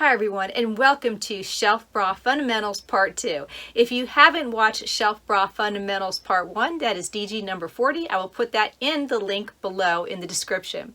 Hi everyone, and welcome to Shelf Bra Fundamentals Part 2. If you haven't watched Shelf Bra Fundamentals Part 1, that is DG number 40. I will put that in the link below in the description.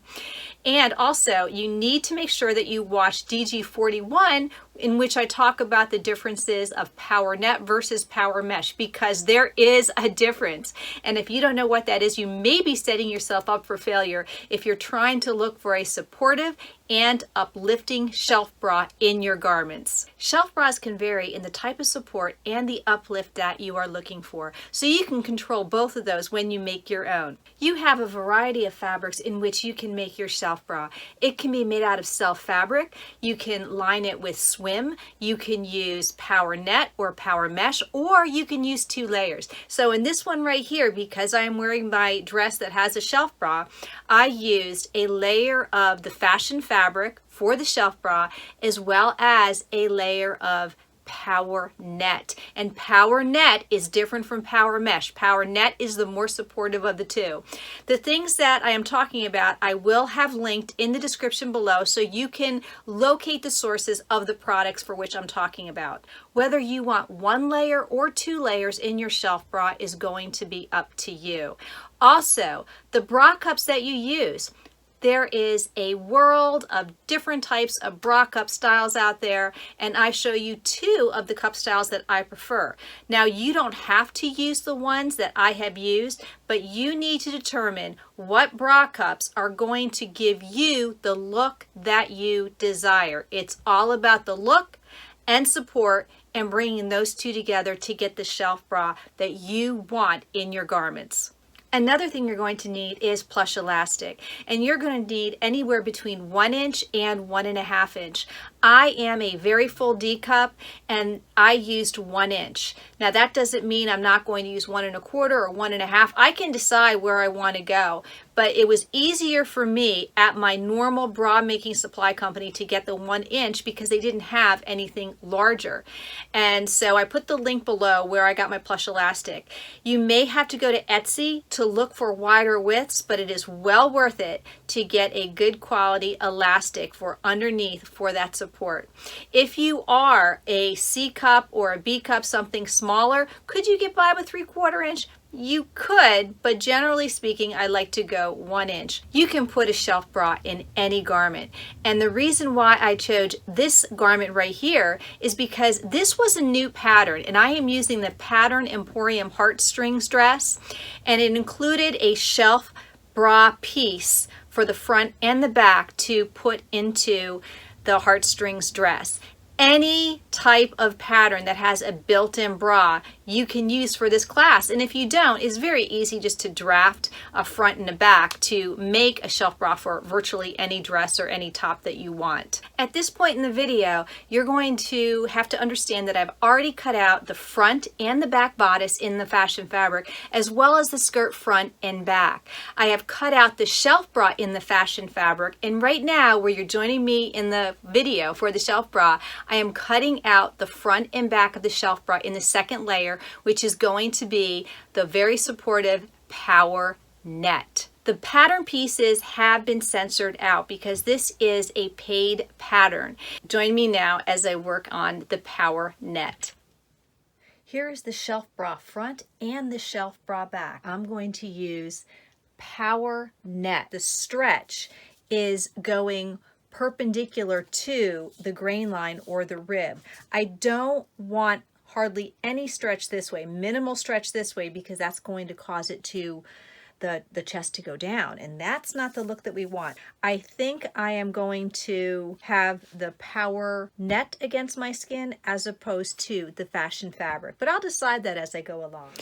And also, you need to make sure that you watch DG 41, in which I talk about the differences of PowerNet versus PowerMesh, because there is a difference. And if you don't know what that is, you may be setting yourself up for failure if you're trying to look for a supportive and uplifting shelf bra in your garments. Shelf bras can vary in the type of support and the uplift that you are looking for, so you can control both of those when you make your own. You have a variety of fabrics in which you can make your shelf bra. It can be made out of self fabric, you can line it with swim, you can use PowerNet or PowerMesh, or you can use 2 layers. So in this one right here, because I am wearing my dress that has a shelf bra, I used a layer of the fashion fabric for the shelf bra, as well as a layer of PowerNet. And PowerNet is different from PowerMesh. PowerNet is the more supportive of the two. The things that I am talking about, I will have linked in the description below so you can locate the sources of the products for which I'm talking about. Whether you want 1 layer or 2 layers in your shelf bra is going to be up to you. Also, the bra cups that you use, there is a world of different types of bra cup styles out there, and I show you 2 of the cup styles that I prefer. Now, you don't have to use the ones that I have used, but you need to determine what bra cups are going to give you the look that you desire. It's all about the look and support and bringing those 2 together to get the shelf bra that you want in your garments. Another thing you're going to need is plush elastic, and you're going to need anywhere between 1 inch and 1.5 inch. I am a very full D cup, and I used 1 inch. Now that doesn't mean I'm not going to use 1.25 or 1.5. I can decide where I want to go, but it was easier for me at my normal bra making supply company to get the 1 inch because they didn't have anything larger. And so I put the link below where I got my plush elastic. You may have to go to Etsy to look for wider widths, but it is well worth it to get a good quality elastic for underneath for that support. If you are a C cup or a B cup, something smaller, could you get by with 3/4 inch? You could, but generally speaking, I like to go 1 inch. You can put a shelf bra in any garment. And the reason why I chose this garment right here is because this was a new pattern, and I am using the Pattern Emporium Heartstrings dress, and it included a shelf bra piece for the front and the back to put into the heartstrings dress. Any type of pattern that has a built-in bra you can use for this class, and if you don't, it's very easy just to draft a front and a back to make a shelf bra for virtually any dress or any top that you want. At this point in the video, you're going to have to understand that I've already cut out the front and the back bodice in the fashion fabric, as well as the skirt front and back. I have cut out the shelf bra in the fashion fabric, and right now, where you're joining me in the video for the shelf bra, I am cutting out the front and back of the shelf bra in the second layer, which is going to be the very supportive PowerNet. The pattern pieces have been censored out because this is a paid pattern. Join me now as I work on the PowerNet. Here is the shelf bra front and the shelf bra back. I'm going to use PowerNet. The stretch is going perpendicular to the grain line or the rib. I don't want hardly any stretch this way, minimal stretch this way, because that's going to cause it to the chest to go down, and that's not the look that we want. I think I am going to have the PowerNet against my skin as opposed to the fashion fabric, but I'll decide that as I go along.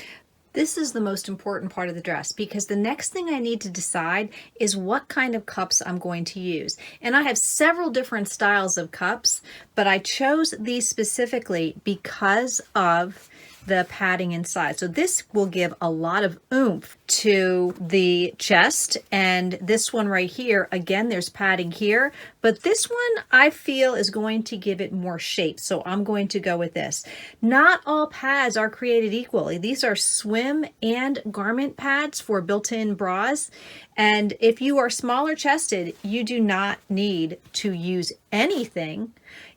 This is the most important part of the dress because the next thing I need to decide is what kind of cups I'm going to use. And I have several different styles of cups, but I chose these specifically because of the padding inside. So this will give a lot of oomph to the chest, and this one right here, again, there's padding here, but this one I feel is going to give it more shape, so I'm going to go with this. Not all pads are created equally. These are swim and garment pads for built-in bras, and if you are smaller chested, you do not need to use anything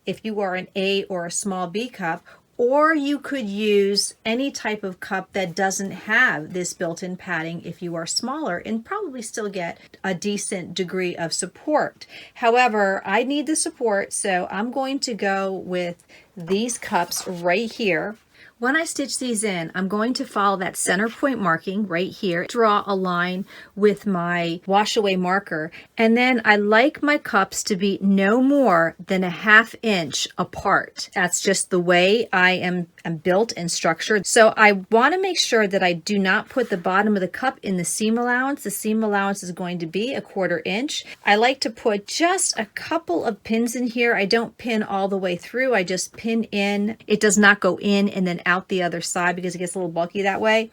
if you are an A or a small B cup, or you could use any type of cup that doesn't have this built-in padding if you are smaller, and probably still get a decent degree of support. However, I need the support, so I'm going to go with these cups right here. When I stitch these in, I'm going to follow that center point marking right here, draw a line with my wash away marker, and then I like my cups to be no more than a 1/2 inch apart. That's just the way I am built and structured. So I want to make sure that I do not put the bottom of the cup in the seam allowance. The seam allowance is going to be a 1/4 inch. I like to put just a couple of pins in here. I don't pin all the way through. I just pin in. It does not go in and then out the other side because it gets a little bulky that way.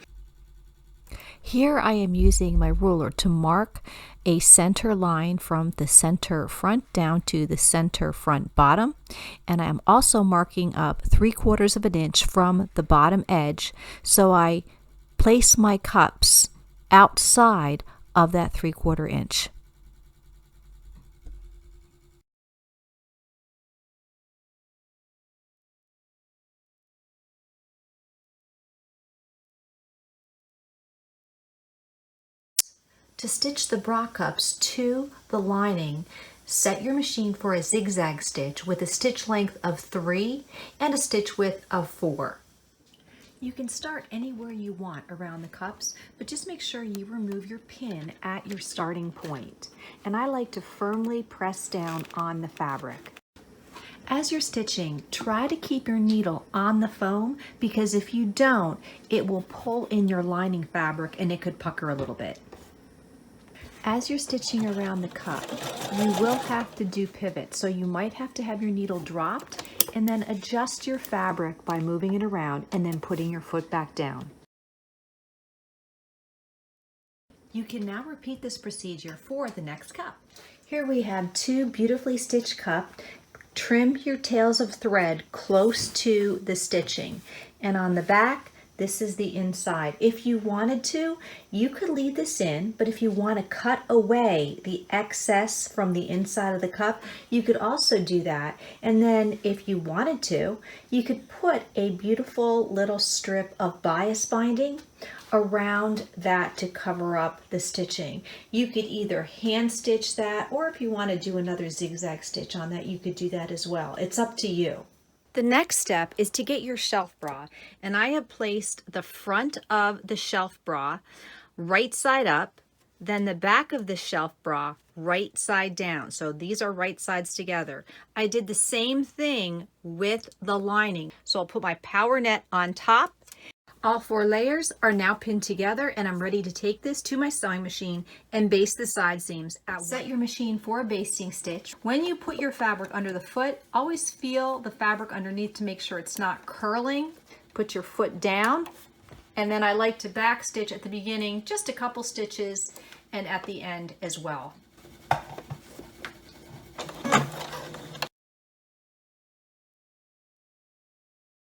Here I am using my ruler to mark a center line from the center front down to the center front bottom, and I am also marking up 3/4 of an inch from the bottom edge, so I place my cups outside of that 3/4 inch. To stitch the bra cups to the lining, set your machine for a zigzag stitch with a stitch length of 3 and a stitch width of 4. You can start anywhere you want around the cups, but just make sure you remove your pin at your starting point. And I like to firmly press down on the fabric. As you're stitching, try to keep your needle on the foam, because if you don't, it will pull in your lining fabric and it could pucker a little bit. As you're stitching around the cup, you will have to do pivots, so you might have to have your needle dropped and then adjust your fabric by moving it around and then putting your foot back down. You can now repeat this procedure for the next cup. Here we have 2 beautifully stitched cups. Trim your tails of thread close to the stitching, and on the back, this is the inside. If you wanted to, you could leave this in, but if you want to cut away the excess from the inside of the cup, you could also do that. And then if you wanted to, you could put a beautiful little strip of bias binding around that to cover up the stitching. You could either hand stitch that, or if you want to do another zigzag stitch on that, you could do that as well. It's up to you. The next step is to get your shelf bra, and I have placed the front of the shelf bra right side up, then the back of the shelf bra right side down. So these are right sides together. I did the same thing with the lining. So I'll put my PowerNet on top. All 4 layers are now pinned together, and I'm ready to take this to my sewing machine and baste the side seams. Set your machine for a basting stitch. When you put your fabric under the foot, always feel the fabric underneath to make sure it's not curling. Put your foot down, and then I like to back stitch at the beginning, just a couple stitches, and at the end as well.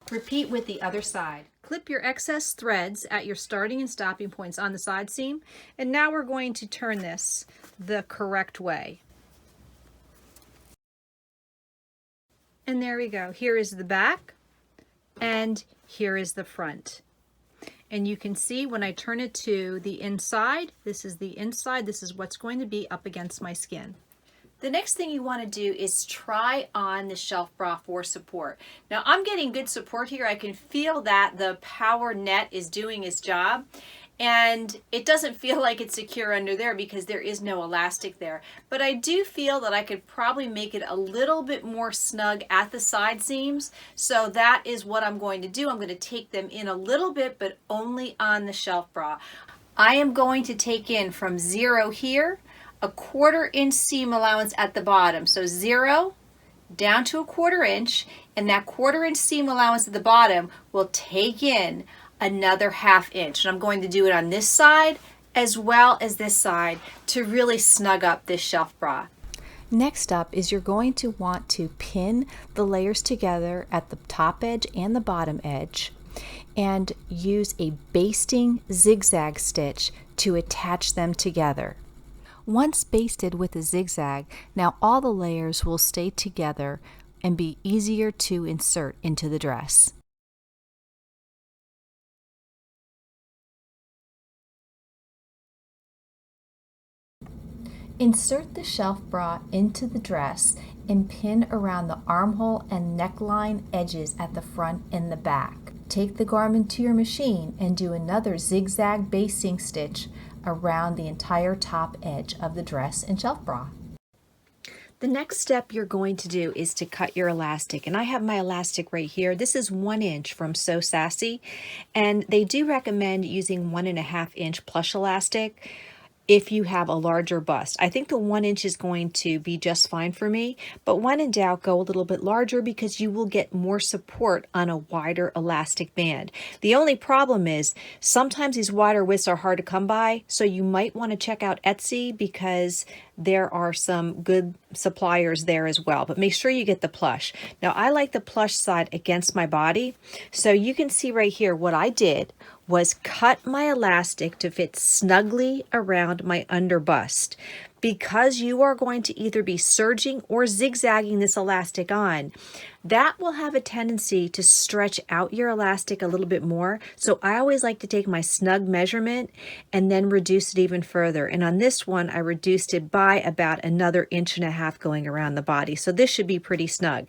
Repeat with the other side. Clip your excess threads at your starting and stopping points on the side seam, and now we're going to turn this the correct way. And there we go. Here is the back, and here is the front. And you can see when I turn it to the inside, this is the inside, this is what's going to be up against my skin. The next thing you want to do is try on the shelf bra for support. Now I'm getting good support here. I can feel that the PowerNet is doing its job, and it doesn't feel like it's secure under there because there is no elastic there. But I do feel that I could probably make it a little bit more snug at the side seams. So that is what I'm going to do. I'm going to take them in a little bit, but only on the shelf bra. I am going to take in from 0 here, a 1/4 inch seam allowance at the bottom. So 0 down to a 1/4 inch, and that 1/4 inch seam allowance at the bottom will take in another 1/2 inch. And I'm going to do it on this side as well as this side to really snug up this shelf bra. Next up is you're going to want to pin the layers together at the top edge and the bottom edge, and use a basting zigzag stitch to attach them together. Once basted with a zigzag, now all the layers will stay together and be easier to insert into the dress. Insert the shelf bra into the dress and pin around the armhole and neckline edges at the front and the back. Take the garment to your machine and do another zigzag basting stitch around the entire top edge of the dress and shelf bra. The next step you're going to do is to cut your elastic, and I have my elastic right here. This is 1 inch from So Sassy, and they do recommend using 1.5 inch plush elastic if you have a larger bust. I think the 1 inch is going to be just fine for me, but when in doubt, go a little bit larger because you will get more support on a wider elastic band. The only problem is sometimes these wider widths are hard to come by, so you might want to check out Etsy because there are some good suppliers there as well, but make sure you get the plush. Now I like the plush side against my body, so you can see right here what I did was cut my elastic to fit snugly around my under bust. Because you are going to either be serging or zigzagging this elastic on, that will have a tendency to stretch out your elastic a little bit more. So I always like to take my snug measurement and then reduce it even further. And on this one, I reduced it by about another 1.5 inches going around the body. So this should be pretty snug.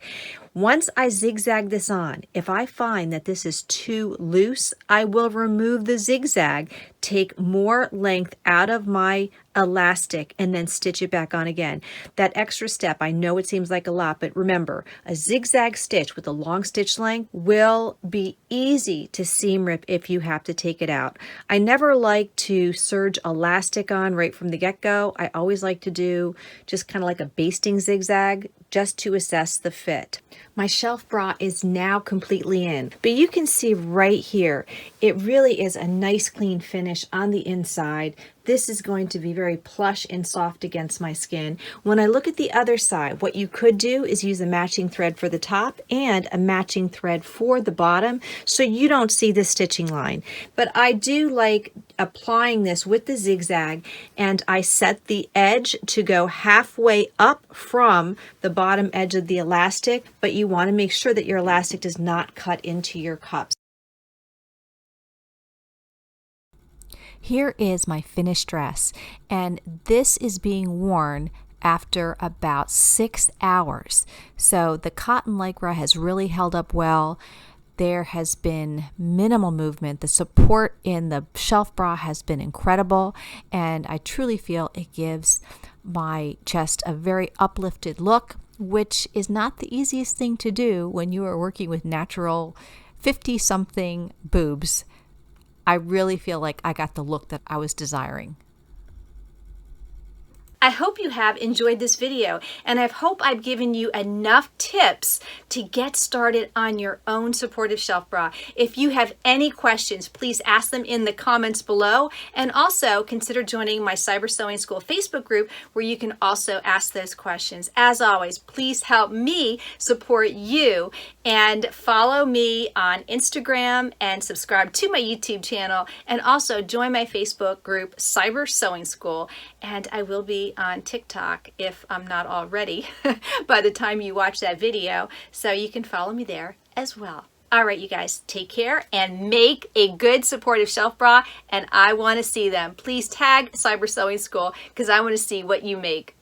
Once I zigzag this on, if I find that this is too loose, I will remove the zigzag, take more length out of my elastic, and then stitch it back on again. That extra step, I know it seems like a lot, but remember, a zigzag stitch with a long stitch length will be easy to seam rip if you have to take it out. I never like to serge elastic on right from the get-go. I always like to do just kind of like a basting zigzag just to assess the fit. My shelf bra is now completely in, but you can see right here, it really is a nice clean finish on the inside. This is going to be very plush and soft against my skin. When I look at the other side, what you could do is use a matching thread for the top and a matching thread for the bottom so you don't see the stitching line. But I do like applying this with the zigzag, and I set the edge to go halfway up from the bottom edge of the elastic, but you want to make sure that your elastic does not cut into your cups. Here is my finished dress, and this is being worn after about 6 hours. So the cotton lycra has really held up well. There has been minimal movement. The support in the shelf bra has been incredible, and I truly feel it gives my chest a very uplifted look, which is not the easiest thing to do when you are working with natural 50-something boobs. I really feel like I got the look that I was desiring. I hope you have enjoyed this video, and I hope I've given you enough tips to get started on your own supportive shelf bra. If you have any questions, please ask them in the comments below, and also consider joining my Cyber Sewing School Facebook group where you can also ask those questions. As always, please help me support you and follow me on Instagram and subscribe to my YouTube channel, and also join my Facebook group Cyber Sewing School, and I will be on TikTok if I'm not already by the time you watch that video, so you can follow me there as well. All right, you guys, take care and make a good supportive shelf bra, and I want to see them. Please tag Cyber Sewing School because I want to see what you make.